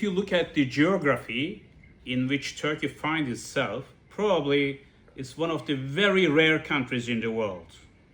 you look at the geography in which Turkey finds itself, probably it's one of the very rare countries in the world,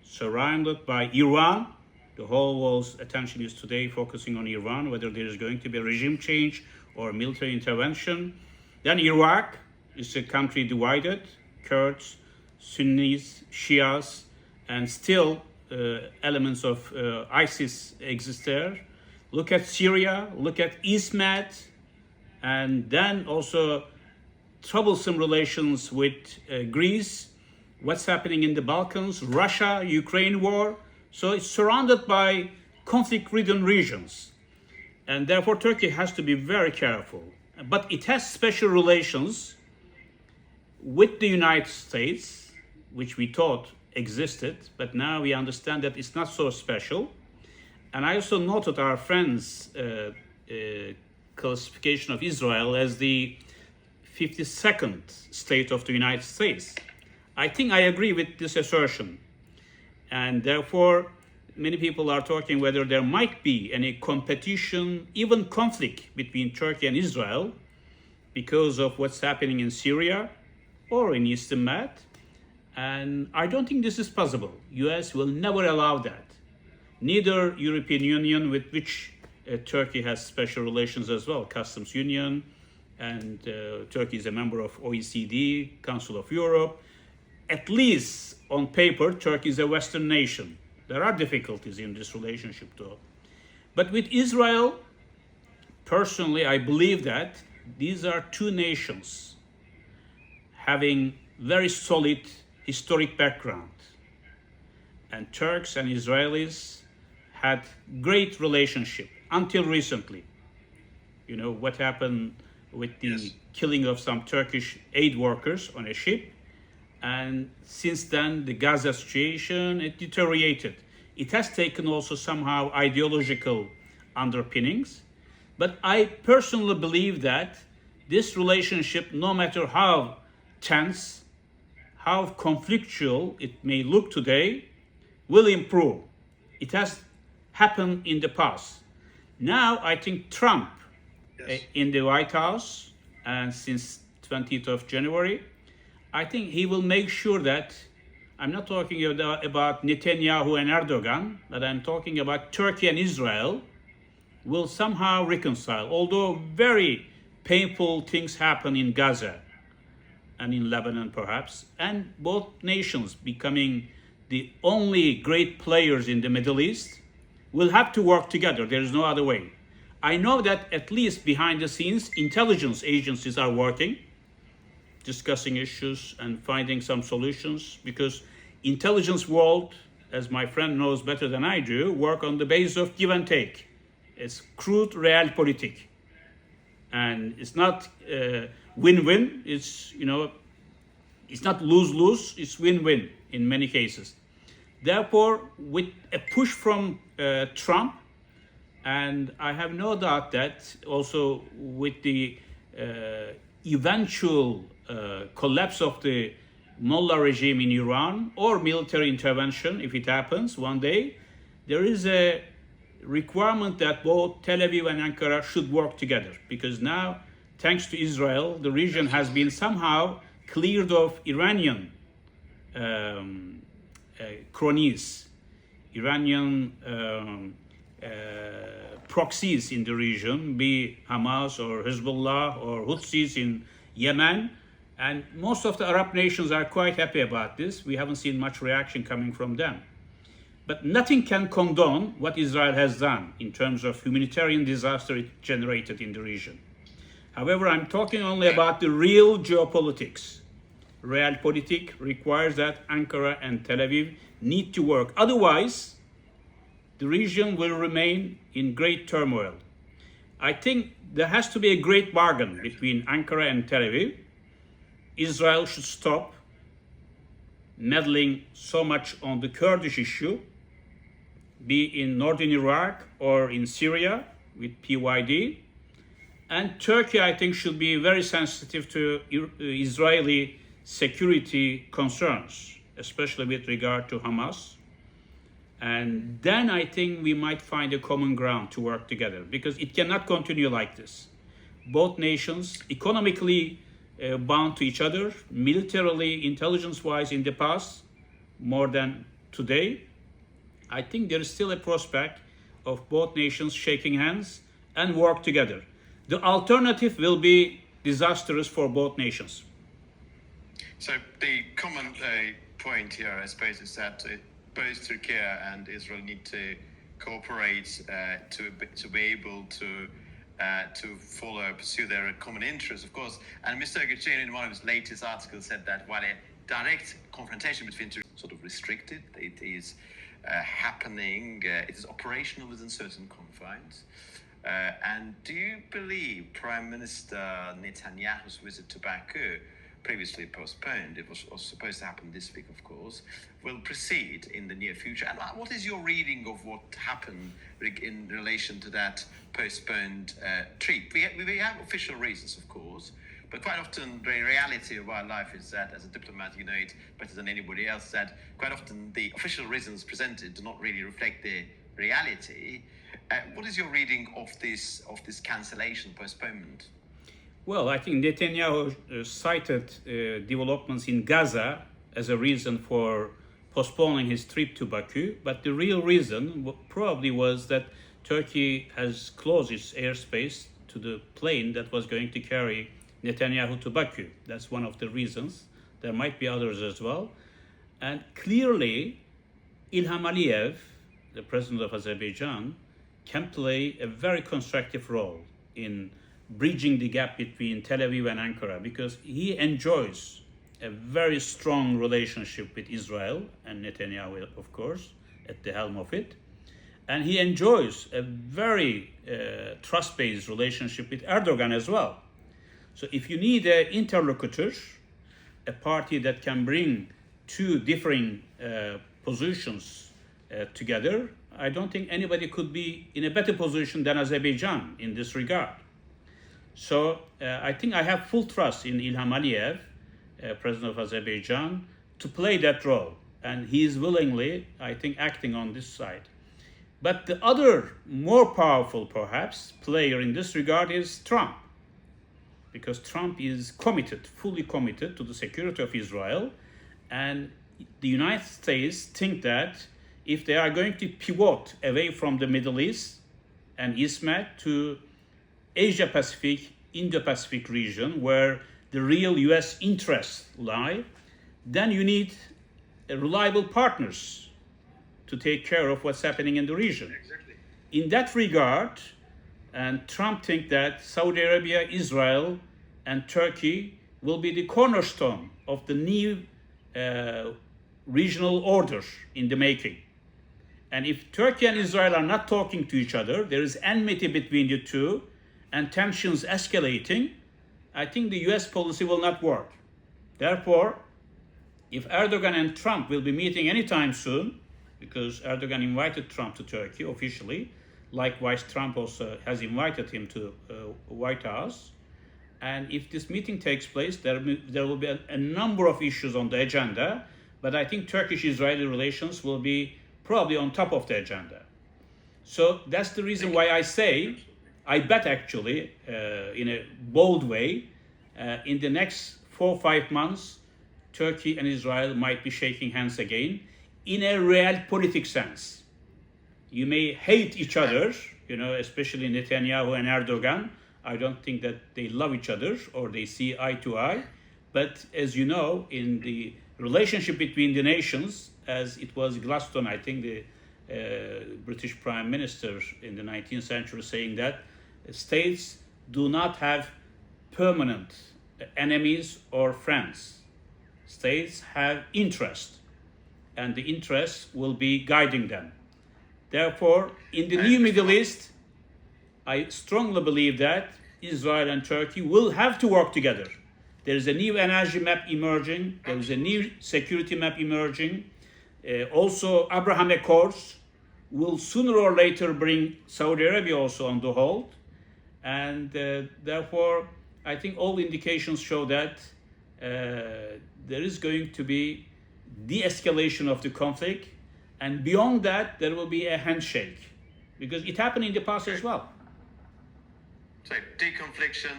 surrounded by Iran. The whole world's attention is today focusing on Iran, whether there is going to be a regime change or military intervention. Then Iraq is a country divided, Kurds, Sunnis, Shias, and still elements of ISIS exist there. Look at Syria, look at East Med, and then also troublesome relations with Greece, what's happening in the Balkans, Russia, Ukraine war. So it's surrounded by conflict-ridden regions. And therefore Turkey has to be very careful. But it has special relations with the United States, which we thought existed, but now we understand that it's not so special. And I also noted our friends' classification of Israel as the 52nd state of the United States. I think I agree with this assertion. And therefore, many people are talking whether there might be any competition, even conflict between Turkey and Israel because of what's happening in Syria or in Eastern Med. And I don't think this is possible. US will never allow that. Neither European Union, with which Turkey has special relations as well, customs union, and Turkey is a member of OECD, Council of Europe. At least on paper, Turkey is a Western nation. There are difficulties in this relationship though. But with Israel, personally, I believe that these are two nations having very solid historic background. And Turks and Israelis had great relationship until recently. You know what happened with the killing of some Turkish aid workers on a ship. And since then, the Gaza situation, it deteriorated. It has taken also somehow ideological underpinnings. But I personally believe that this relationship, no matter how tense, how conflictual it may look today, will improve. It has happened in the past. Now, I think Trump in the White House, and since 20th of January, I think he will make sure that, I'm not talking about Netanyahu and Erdogan, but I'm talking about Turkey and Israel will somehow reconcile. Although very painful things happen in Gaza and in Lebanon perhaps, and both nations becoming the only great players in the Middle East, will have to work together. There is no other way. I know that at least behind the scenes, intelligence agencies are working, discussing issues and finding some solutions, because intelligence world, as my friend knows better than I do, work on the basis of give and take. It's crude realpolitik. And it's not win-win, it's, it's not lose-lose, it's win-win in many cases. Therefore, with a push from Trump, and I have no doubt that also with the eventual collapse of the Mullah regime in Iran or military intervention, if it happens one day, there is a requirement that both Tel Aviv and Ankara should work together. Because now, thanks to Israel, the region has been somehow cleared of Iranian cronies, Iranian proxies in the region, be Hamas or Hezbollah or Houthis in Yemen. And most of the Arab nations are quite happy about this. We haven't seen much reaction coming from them. But nothing can condone what Israel has done in terms of humanitarian disaster it generated in the region. However, I'm talking only about the real geopolitics. Realpolitik requires that Ankara and Tel Aviv need to work. Otherwise, the region will remain in great turmoil. I think there has to be a great bargain between Ankara and Tel Aviv. Israel should stop meddling so much on the Kurdish issue, be in northern Iraq or in Syria with PYD. And Turkey, I think, should be very sensitive to Israeli security concerns, especially with regard to Hamas. And then I think we might find a common ground to work together, because it cannot continue like this. both nations economically bound to each other, militarily, intelligence-wise in the past, more than today. I think there is still a prospect of both nations shaking hands and work together. The alternative will be disastrous for both nations. So the common point here, I suppose, is that both Turkey and Israel need to cooperate to be able to pursue their common interests, of course. And Mr. Gachin, in one of his latest articles, said that while a direct confrontation between two is sort of restricted, it is happening, it is operational within certain confines. And do you believe Prime Minister Netanyahu's visit to Baku, previously postponed, it was supposed to happen this week, of course, will proceed in the near future? And what is your reading of what happened in relation to that postponed trip? We have official reasons, of course, but quite often the reality of our life is that, as a diplomat, you know it better than anybody else, that quite often the official reasons presented do not really reflect the reality. What is your reading of this cancellation, postponement? Well, I think Netanyahu cited developments in Gaza as a reason for postponing his trip to Baku, but the real reason probably was that Turkey has closed its airspace to the plane that was going to carry Netanyahu to Baku. That's one of the reasons. There might be others as well. And clearly, Ilham Aliyev, the president of Azerbaijan, can play a very constructive role in bridging the gap between Tel Aviv and Ankara, because he enjoys a very strong relationship with Israel and Netanyahu, of course, at the helm of it. And he enjoys a very trust-based relationship with Erdogan as well. So if you need an interlocutor, a party that can bring two differing positions together, I don't think anybody could be in a better position than Azerbaijan in this regard. So I think I have full trust in Ilham Aliyev, president of Azerbaijan, to play that role. And he is willingly, I think, acting on this side. But the other, more powerful, perhaps, player in this regard is Trump. Because Trump is committed, fully committed to the security of Israel. And the United States think that if they are going to pivot away from the Middle East and ISMAT to Asia-Pacific, Indo-Pacific region, where the real US interests lie, then you need reliable partners to take care of what's happening in the region. Exactly. In that regard, and Trump thinks that Saudi Arabia, Israel, and Turkey will be the cornerstone of the new regional order in the making. And if Turkey and Israel are not talking to each other, there is enmity between the two, and tensions escalating, I think the US policy will not work. Therefore, if Erdogan and Trump will be meeting anytime soon, because Erdogan invited Trump to Turkey officially, likewise Trump also has invited him to White House, and if this meeting takes place, there will be a number of issues on the agenda, but I think Turkish-Israeli relations will be probably on top of the agenda. So that's the reason why I say, I bet actually, in a bold way, in the next 4 or 5 months, Turkey and Israel might be shaking hands again in a realpolitik sense. You may hate each other, especially Netanyahu and Erdogan. I don't think that they love each other or they see eye to eye. But as you know, in the relationship between the nations, as it was Gladstone, I think the British Prime Minister in the 19th century saying that states do not have permanent enemies or friends. States have interest, and the interest will be guiding them. Therefore, in the new Middle East, I strongly believe that Israel and Turkey will have to work together. There is a new energy map emerging. There is a new security map emerging. Also, Abraham Accords will sooner or later bring Saudi Arabia also on the hold. And therefore, I think all indications show that there is going to be de-escalation of the conflict. And beyond that, there will be a handshake. Because it happened in the past as well. So deconfliction,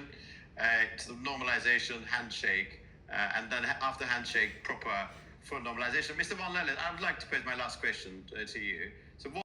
sort of normalization, handshake, and then after handshake, proper full normalization. Mr. Van Lellen, I would like to pose my last question to you. So what